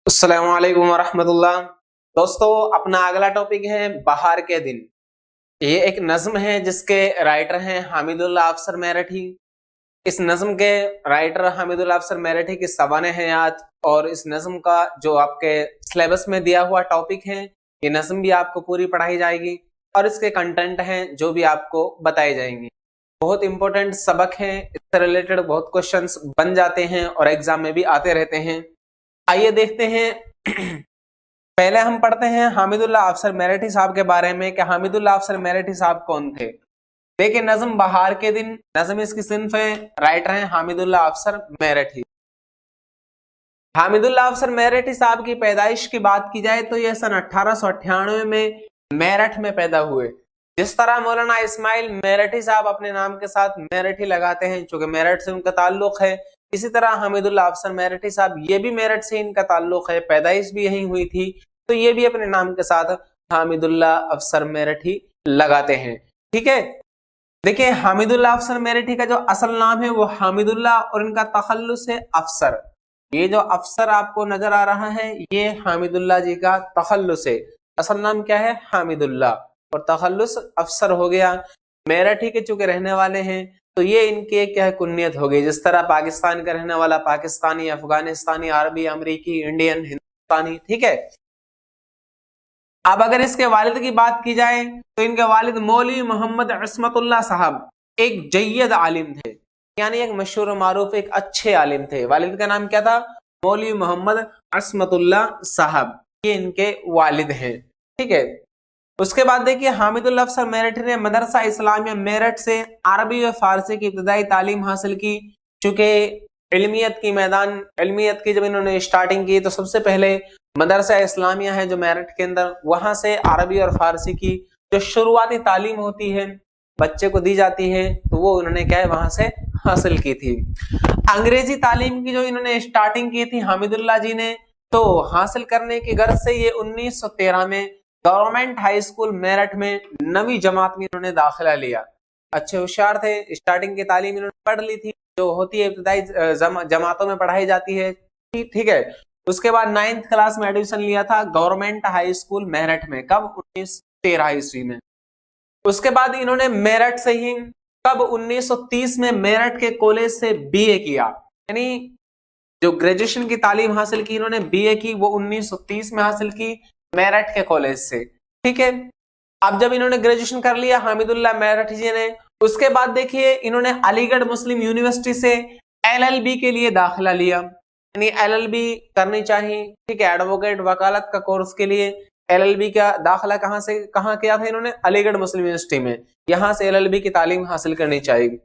अस्सलामु अलैकुम वरहमतुल्लाह। दोस्तों, अपना अगला टॉपिक है बहार के दिन। ये एक नज्म है जिसके राइटर हैं हामिदुल्लाह अफसर मेरठी। इस नज्म के राइटर हामिदुल्लाह अफसर मेरठी की सवाने हयात और इस नज्म का जो आपके सिलेबस में दिया हुआ टॉपिक है, ये नज्म भी आपको पूरी पढ़ाई जाएगी और इसके कंटेंट हैं जो भी आपको बताए जाएंगे। बहुत इंपॉर्टेंट सबक है, इससे रिलेटेड बहुत क्वेश्चंस बन जाते हैं और एग्जाम में भी आते रहते हैं। आइए देखते हैं। पहले हम पढ़ते हैं हामिदुल्लाह अफसर मेरठी साहब के बारे में कि हामिदुल्लाह अफसर मेरठी साहब कौन थे। देखिए, नज्म बहार के दिन, नज्म इसकी सिंफ है, राइटर हैं हामिदुल्लाह अफसर मेरठी। हामिदुल्लाह अफसर मेरठी साहब की पैदाइश की बात की जाए तो यह सन 1898 में मेरठ में पैदा हुए। जिस तरह मौलाना इस्माइल मेरठी साहब अपने नाम के साथ मेरठी लगाते हैं चूंकि मेरठ से उनका ताल्लुक है, इसी तरह हामिदुल्लाह अफसर मेरठी साहब ये भी मेरठ से इनका ताल्लुक है, पैदाइश भी यहीं हुई थी, तो ये भी अपने नाम के साथ हामिदुल्लाह अफसर मेरठी लगाते हैं। ठीक है, देखिए हामिदुल्लाह अफसर मेरठी का जो असल नाम है वो हामिदुल्लाह और इनका तखल्लुस है अफसर। ये जो अफसर आपको नजर आ रहा है ये हामिदुल्लाह जी का तखल्लुस है। असल नाम क्या है? हामिदुल्लाह, और तखल्लुस अफसर हो गया। मेरठी के चूंकि रहने वाले हैं तो ये इनके क्या है, कुन्नियत हो गई। जिस तरह पाकिस्तान का रहने वाला पाकिस्तानी, अफगानिस्तानी, अरबी, अमरीकी, इंडियन, हिंदुस्तानी। ठीक है, अब अगर इसके वालिद की बात की जाए तो इनके वालिद मौलवी मोहम्मद अस्मतुल्लाह साहब एक जय्यद आलिम थे, यानी एक मशहूर मारूफ एक अच्छे आलिम थे। वालिद का नाम क्या था? मौलवी मोहम्मद अस्मतुल्लाह साहब, ये इनके वालिद हैं। ठीक है, उसके बाद देखिए हामिदुल्लाह अफसर मेरठी ने मदरसा इस्लामिया मेरठ से अरबी व फारसी की इब्तदाई तालीम हासिल की। चूंकि इल्मियत की जब इन्होंने स्टार्टिंग की तो सबसे पहले मदरसा इस्लामिया है जो मेरठ के अंदर, वहां से अरबी और फारसी की जो शुरुआती तालीम होती है बच्चे को दी जाती है, तो वो उन्होंने क्या है वहां से हासिल की थी। अंग्रेजी तालीम की जो इन्होंने स्टार्टिंग की थी हामिदुल्लाह जी ने, तो हासिल करने की गर्ज से ये 1913 में गवर्नमेंट हाई स्कूल मेरठ में 9वीं जमात में इन्होंने दाखिला लिया। अच्छे होशियार थे, स्टार्टिंग की तालीम इन्होंने पढ़ ली थी जो होती है इब्तदाई जमातों में पढ़ाई जाती है। ठीक है, उसके बाद 9th क्लास में एडमिशन लिया था गवर्नमेंट हाई स्कूल मेरठ में। कब? 1913 ईस्वी में। उसके बाद इन्होंने मेरठ से ही कब 1930 में मेरठ के कॉलेज से बीए किया, यानी जो ग्रेजुएशन की तालीम हासिल की इन्होंने बीए की वो 1930 में हासिल की मेरठ के कॉलेज से। ठीक है, अब जब इन्होंने ग्रेजुएशन कर लिया हामिदुल्लाह मेरठी जी ने, उसके बाद देखिए इन्होंने अलीगढ़ मुस्लिम यूनिवर्सिटी से एलएलबी के लिए दाखिला लिया, यानी एलएलबी करनी चाहिए। ठीक है, एडवोकेट वकालत का कोर्स के लिए एलएलबी का दाखिला कहाँ किया था इन्होंने? अलीगढ़ मुस्लिम यूनिवर्सिटी में। यहां से एलएलबी की तालीम हासिल करनी चाहिए।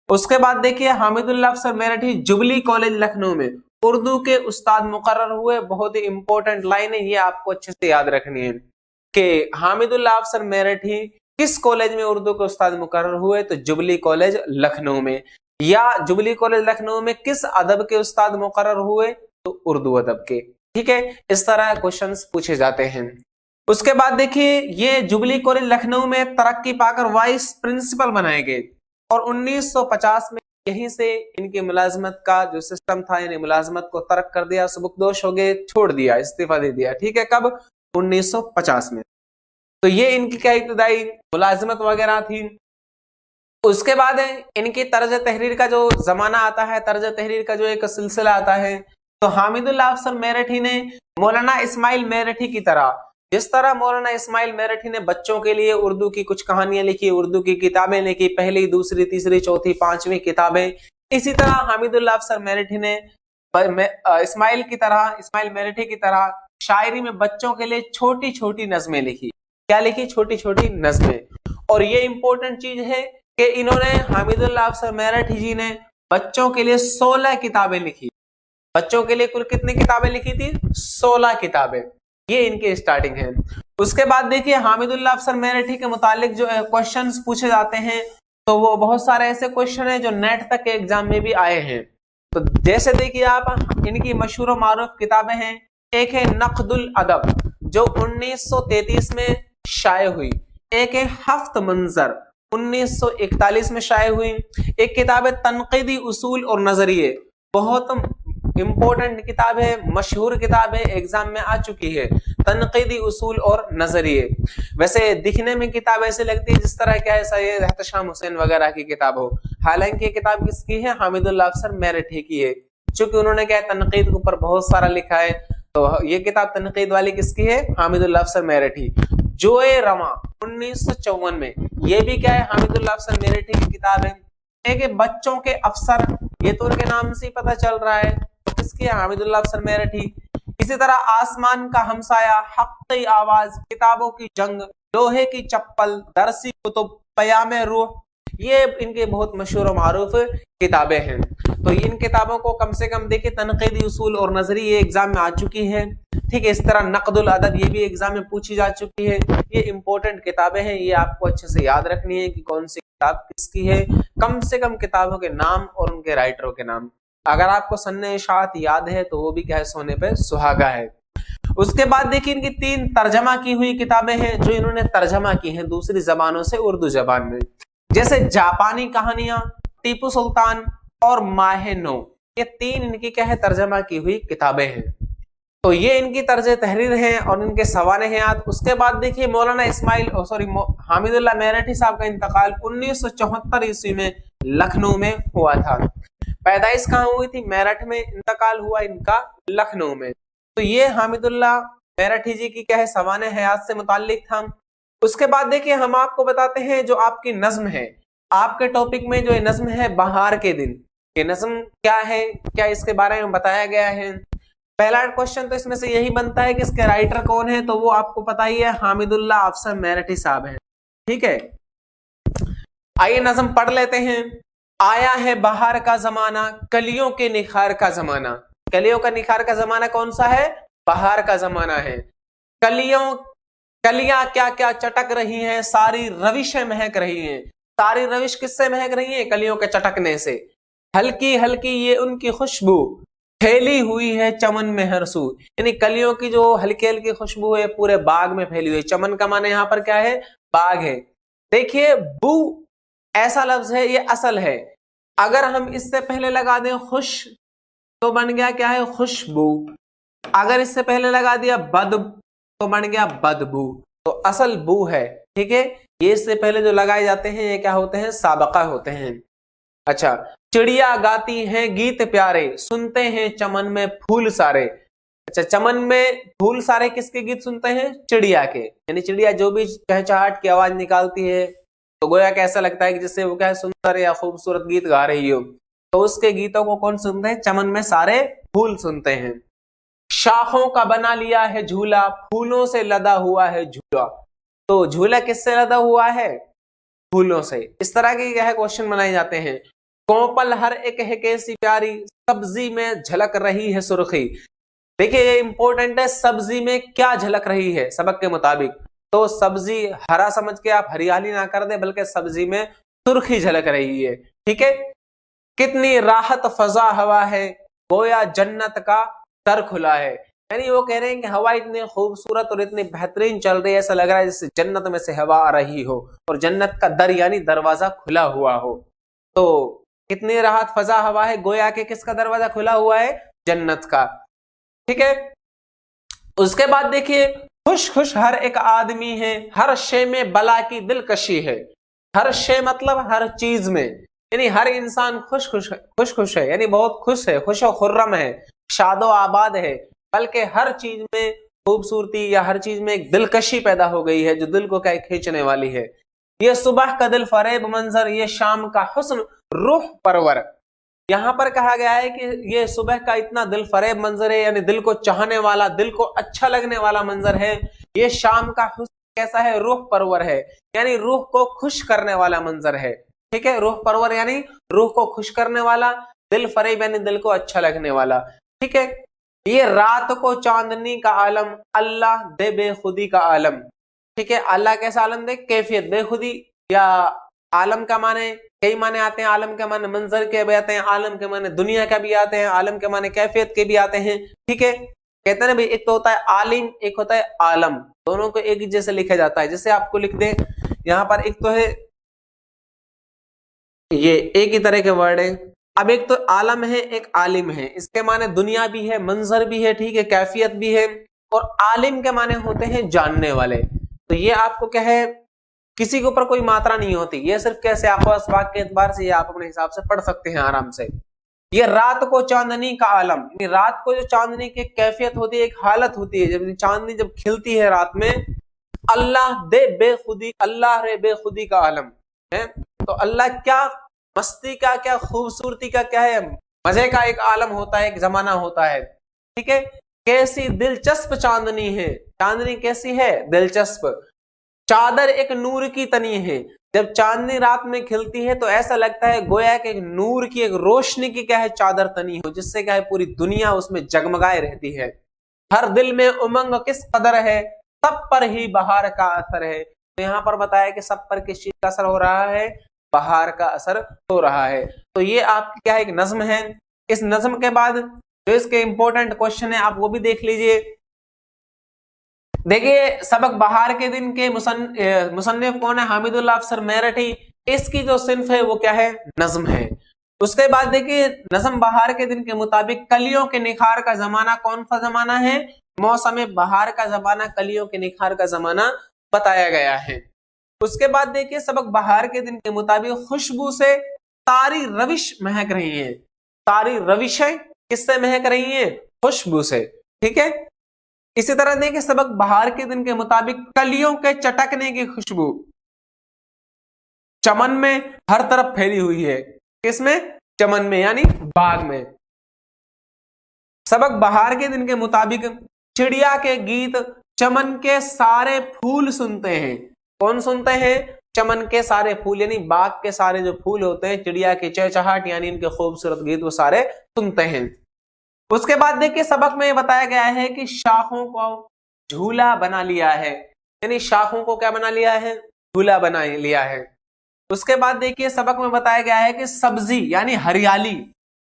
उसके बाद देखिए हामिदुल्लाह अफसर मेरठी जुबली कॉलेज लखनऊ में उर्दू के उस्ताद मुकर्रर हुए। बहुत ही इंपॉर्टेंट लाइन है, ये आपको अच्छे से याद रखनी है कि हामिदुल्लाह अफसर मेरठी किस कॉलेज में उर्दू के उस्ताद मुकर्रर हुए? तो जुबली कॉलेज लखनऊ में। या जुबली कॉलेज लखनऊ में किस अदब के उस्ताद मुकर्रर हुए? तो उर्दू अदब के। ठीक है, इस तरह क्वेश्चंस पूछे जाते हैं। उसके बाद देखिए ये जुबली कॉलेज लखनऊ में तरक्की पाकर वाइस प्रिंसिपल बनाए गए और 1950 में यहीं से इनकी मुलाजमत का जो सिस्टम था, यानी मुलाजमत को तर्क कर दिया, सबकदोश हो गए, छोड़ दिया, इस्तीफा दे दिया। ठीक है, कब? 1950 में। तो ये इनकी क्या इब्तदाई मुलाजमत वगैरह थी। उसके बाद इनकी तर्ज तहरीर का जो जमाना आता है, तर्ज तहरीर का जो एक सिलसिला आता है, तो हामिदुल्लाह अफसर मेरठी ने मौलाना इस्माइल मेरठी की तरह, जिस तरह मौलाना इस्माइल मेरठी ने बच्चों के लिए उर्दू की कुछ कहानियां लिखी, उर्दू की किताबें लिखी, पहली, दूसरी, तीसरी, चौथी, 5वीं किताबें, इसी तरह हामिदुल्लाह अफसर मेरठी ने इस्माइल मेरठी की तरह शायरी में बच्चों के लिए छोटी छोटी नज़में लिखी। क्या लिखी? छोटी छोटी नज़में। और ये इंपॉर्टेंट चीज है कि इन्होंने हामिदुल्लाह अफसर मेरठी जी ने बच्चों के लिए 16 किताबें लिखी। बच्चों के लिए कुल कितनी किताबें लिखी थी? 16 किताबें। ये इनके स्टार्टिंग है। उसके बाद देखिए हामिदुल्लाह अफसर मेरठी के मुतालिक जो क्वेश्चंस पूछे जाते हैं, तो वो बहुत सारे ऐसे क्वेश्चन हैं जो नेट तक के एग्जाम में भी आए हैं। तो जैसे देखिए आप, इनकी मशहूर मारूफ किताबें हैं। एक है नक़दुल अदब जो 1933 में शाये हुई। एक है हफ्त मंजर 1941 में शाये हुई। एक किताब है तनकीदी उसूल और नजरिए, बहुत इंपॉर्टेंट किताब है, मशहूर किताब है, एग्जाम में आ चुकी है, तनकीदी उसूल और नजरिए। वैसे दिखने में किताब ऐसे लगती है जिस तरह क्या है सैयद एहतशाम हुसैन वगैरह की किताब हो, हालांकि ये किताब किसकी है? हामिदुल्लाह अफसर मेरठी की है। चूंकि उन्होंने क्या है तनकीद के ऊपर बहुत सारा लिखा है, तो ये किताब तनकीद वाली किसकी है? हामिदुल्लाह अफसर मेरठी। जोए रमा 1954 में, ये भी क्या है? हामिदुल्लाह अफसर मेरठी की किताब है। कि बच्चों के अफसर, ये तो उनके नाम से ही पता चल रहा है, तो किसकी है? हामिदुल्लाह अफसर मेरठी। इसी तरह आसमान का हमसाया, हक की आवाज, किताबों की जंग, लोहे की चप्पल, दरसी कुतुब, पयाम रूह, ये इनके बहुत मशहूर और मारूफ किताबें हैं। तो इन किताबों को कम से कम देखिए, तनकीदी उसूल और नजरी ये एग्जाम में आ चुकी है, ठीक है। इस तरह नकदुल अदब ये भी एग्जाम में पूछी जा चुकी है। ये इंपॉर्टेंट किताबें हैं, ये आपको अच्छे से याद रखनी है कि कौन सी किताब किसकी है। कम से कम किताबों के नाम और उनके राइटरों के नाम, अगर आपको सन्ने इशाअत याद है तो वो भी क्या है? सोने पे सुहागा है। उसके बाद देखिए इनकी 3 तर्जमा की हुई किताबें हैं जो इन्होंने तर्जमा की हैं दूसरी जबानों से उर्दू जबान में, जैसे जापानी कहानियां, टीपू सुल्तान और माहे-नो, ये 3 इनकी क्या है? तर्जमा की हुई किताबें हैं। तो ये इनकी तर्ज तहरीर हैं और इनके सवाने हैं याद। उसके बाद देखिए मौलाना हामिदुल्लाह मेरठी साहब का इंतकाल 1974 ईस्वी में लखनऊ में हुआ था। पैदाइश कहाँ हुई थी? मेरठ में, इंतकाल हुआ इनका लखनऊ में। तो ये हामिदुल्लाह मेरठी जी की क्या है? सवाने हयात से मुताल्लिक था। उसके बाद देखिए हम आपको बताते हैं जो आपकी नज्म है, आपके टॉपिक में जो नज्म है बहार के दिन, ये नज्म क्या है, क्या इसके बारे में बताया गया है। पहला क्वेश्चन तो इसमें से यही बनता है कि इसके राइटर कौन है, तो वो आपको पता ही है, हामिदुल्लाह अफसर मेरठी साहब है, ठीक है। आइए नज्म पढ़ लेते हैं। आया है बहार का जमाना, कलियों के निखार का जमाना। कलियों का निखार का जमाना कौन सा है? बहार का जमाना है। कलियां क्या क्या चटक रही हैं, सारी रविशें महक रही हैं। सारी रविश किससे महक रही हैं? कलियों के चटकने से। हल्की हल्की ये उनकी खुशबू, फैली हुई है चमन में हर सू, यानी कलियों की जो हल्की हल्की खुशबू है पूरे बाग में फैली हुई। चमन का माने यहाँ पर क्या है? बाग है। देखिए बू ऐसा लफ्ज है, ये असल है। अगर हम इससे पहले लगा दें खुश, तो बन गया क्या है? खुशबू। अगर इससे पहले लगा दिया बद, तो बन गया बदबू। तो असल बू है, ठीक है। ये इससे पहले जो लगाए जाते हैं ये क्या होते हैं? साबका होते हैं। अच्छा, चिड़िया गाती हैं गीत प्यारे, सुनते हैं चमन में फूल सारे। अच्छा, चमन में फूल सारे किसके गीत सुनते हैं? चिड़िया के। यानी चिड़िया जो भी चहचहाट की आवाज निकालती है तो गोया कैसा लगता है कि जैसे वो क्या है? सुंदर या खूबसूरत गीत गा रही हो। तो उसके गीतों को कौन सुनते हैं? चमन में सारे फूल सुनते हैं। शाखों का बना लिया है झूला, फूलों से लदा हुआ है झूला। तो झूला किससे लदा हुआ है? फूलों से। इस तरह के क्या है क्वेश्चन बनाए जाते हैं। कोपल हर एक है कैसी प्यारी, सब्जी में झलक रही है सुर्खी। देखिए ये इंपॉर्टेंट है, सब्जी में क्या झलक रही है सबक के मुताबिक। तो सब्जी हरा समझ के आप हरियाली ना कर दे, बल्कि सब्जी में सुर्खी झलक रही है, ठीक है। कितनी राहत फजा हवा है, गोया जन्नत का दर खुला है। यानी वो कह रहे हैं कि हवा इतनी खूबसूरत और इतनी बेहतरीन चल रही है, ऐसा लग रहा है जैसे जन्नत में से हवा आ रही हो और जन्नत का दर यानी दरवाजा खुला हुआ हो। तो कितनी राहत फजा हवा है, गोया के किसका दरवाजा खुला हुआ है? जन्नत का, ठीक है। उसके बाद देखिए खुश खुश हर एक आदमी है, हर शे में बला की दिलकशी है। हर शे मतलब हर चीज में, यानी हर इंसान खुश खुश है, यानी बहुत खुश है, खुशो खुर्रम है, शादो आबाद है। बल्कि हर चीज में खूबसूरती या हर चीज में एक दिलकशी पैदा हो गई है जो दिल को क्या खींचने वाली है। ये सुबह का दिल फरेब मंजर, ये शाम का हुस्न रूह परवर। यहाँ पर कहा गया है कि ये सुबह का इतना दिल फरेब मंजर है, यानी दिल को चाहने वाला, दिल को अच्छा लगने वाला मंजर है। ये शाम का हुस्न कैसा है? रूह परवर है, यानी रूह को खुश करने वाला मंजर है, ठीक है। रूह परवर यानी रूह को खुश करने वाला, दिल फरेब यानी दिल को अच्छा लगने वाला, ठीक है। ये रात को चांदनी का आलम, अल्लाह दे बेखुदी का आलम, ठीक है। अल्लाह कैसा आलम दे? कैफियत, बेखुदी। या आलम का माने कई माने आते हैं, आलम के माने मंजर के भी आते हैं, आलम के माने दुनिया का भी आते हैं, आलम के माने कैफियत के भी आते हैं, ठीक है। कहते हैं ना भाई, एक तो होता है आलिम, एक होता है आलम, दोनों को एक ही जैसे लिखा जाता है। जैसे आपको लिख दे यहाँ पर, एक तो है ये एक ही तरह के वर्ड है अब एक तो आलम है, एक आलिम है। इसके माने दुनिया भी है, मंजर भी है, ठीक है, कैफियत भी है। और आलिम के माने होते हैं जानने वाले। तो ये आपको क्या है, किसी के ऊपर कोई मात्रा नहीं होती, ये सिर्फ कैसे आपको असबाक के एतबार से ये आप अपने हिसाब से पढ़ सकते हैं आराम से। ये रात को चांदनी का आलम, रात को जो चांदनी की कैफियत होती है, एक हालत होती है, जब चांदनी जब खिलती है रात में, अल्लाह दे बेखुदी, अल्लाह रे बेखुदी का आलम है। तो अल्लाह क्या मस्ती का, क्या खूबसूरती का, क्या है मजे का एक आलम होता है, एक जमाना होता है, ठीक है। कैसी दिलचस्प चांदनी है, चांदनी कैसी है, दिलचस्प। चादर एक नूर की तनी है, जब चांदनी रात में खिलती है तो ऐसा लगता है गोया कि एक नूर की, एक रोशनी की क्या है चादर तनी हो, जिससे क्या है पूरी दुनिया उसमें जगमगाए रहती है। हर दिल में उमंग किस कदर है, सब पर ही बहार का असर है। तो यहाँ पर बताया कि सब पर किस चीज का असर हो रहा है, बहार का असर हो रहा है। तो ये आपकी क्या है, एक नज्म है। इस नज्म के बाद जो इसके इंपॉर्टेंट क्वेश्चन है आप वो भी देख लीजिए। देखिए सबक बहार के दिन के मुसन्निफ कौन है, हामिदुल्लाह अफसर मेरठी। इसकी जो सिन्फ है वो क्या है, नज्म है। उसके बाद देखिए नज्म बहार के दिन के मुताबिक कलियों के निखार का जमाना कौन सा जमाना है, मौसम बहार का जमाना, कलियों के निखार का जमाना बताया गया है। उसके बाद देखिए सबक बहार के दिन के मुताबिक खुशबू से सारी रविश महक रही है। सारी रविशें किससे महक रही है, खुशबू से, ठीक है। इसी तरह देखिए सबक बहार के दिन के मुताबिक कलियों के चटकने की खुशबू चमन में हर तरफ फैली हुई है। किसमें, चमन में यानी बाग में। सबक बहार के दिन के मुताबिक चिड़िया के गीत चमन के सारे फूल सुनते हैं। कौन सुनते हैं, चमन के सारे फूल, यानी बाग के सारे जो फूल होते हैं, चिड़िया की चहचहाट यानी इनके खूबसूरत गीत वो सारे सुनते हैं। उसके बाद देखिए सबक में बताया गया है कि शाखों को झूला बना लिया है, यानी शाखों को क्या बना लिया है, झूला बना लिया है। उसके बाद देखिए सबक में बताया गया है कि सब्जी यानी हरियाली,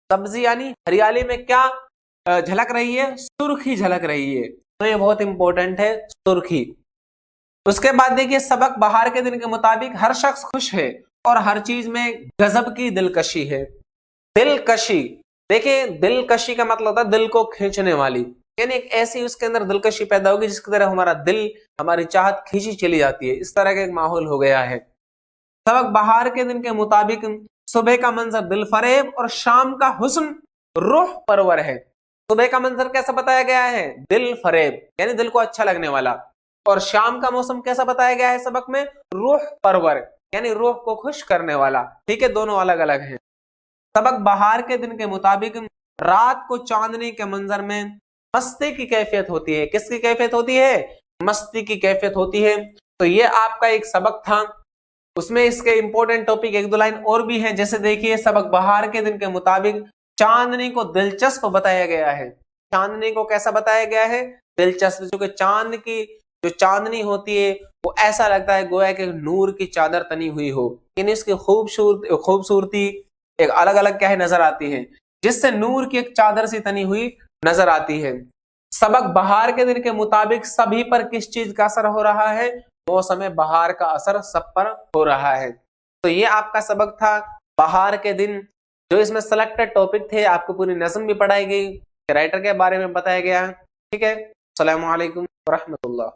सब्जी यानी हरियाली में क्या झलक रही है, सुर्खी झलक रही है। तो ये बहुत इंपॉर्टेंट है, सुर्खी। उसके बाद देखिए सबक बहार के दिन के मुताबिक हर शख्स खुश है और हर चीज में गजब की दिलकशी है। दिलकशी, देखिए दिलकशी का मतलब होता है दिल को खींचने वाली, यानी एक ऐसी उसके अंदर दिलकशी पैदा होगी जिसकी तरह हमारा दिल, हमारी चाहत खींची चली जाती है। इस तरह का एक माहौल हो गया है। सबक बहार के दिन के मुताबिक सुबह का मंजर दिल फरेब और शाम का हुस्न रूह परवर है। सुबह का मंजर कैसा बताया गया है, दिल फरेब यानी दिल को अच्छा लगने वाला, और शाम का मौसम कैसा बताया गया है सबक में, रूह परवर यानी रूह को खुश करने वाला, ठीक है, दोनों अलग अलग हैं। सबक बहार के दिन के मुताबिक रात को चांदनी के मंजर में मस्ती की कैफियत होती है। किसकी कैफियत होती है, मस्ती की कैफियत होती है। तो ये आपका एक सबक था, उसमें इसके इंपॉर्टेंट टॉपिक एक दो लाइन और भी हैं। जैसे देखिए सबक बहार के दिन के मुताबिक चांदनी को दिलचस्प बताया गया है। चांदनी को कैसा बताया गया है, दिलचस्प। जो कि चांद की जो चांदनी होती है वो ऐसा लगता है गोया कि नूर की चादर तनी हुई हो, यानी इसकी खूबसूरती एक अलग अलग क्या है नजर आती है, जिससे नूर की एक चादर सी तनी हुई नजर आती है। सबक बहार के दिन के मुताबिक सभी पर किस चीज का असर हो रहा है, मौसम बहार का असर सब पर हो रहा है। तो ये आपका सबक था बहार के दिन। जो इसमें सिलेक्टेड टॉपिक थे, आपको पूरी नज़्म भी पढ़ाई गई, राइटर के बारे में बताया गया, ठीक है। अस्सलामु अलैकुम व रहमतुल्लाह।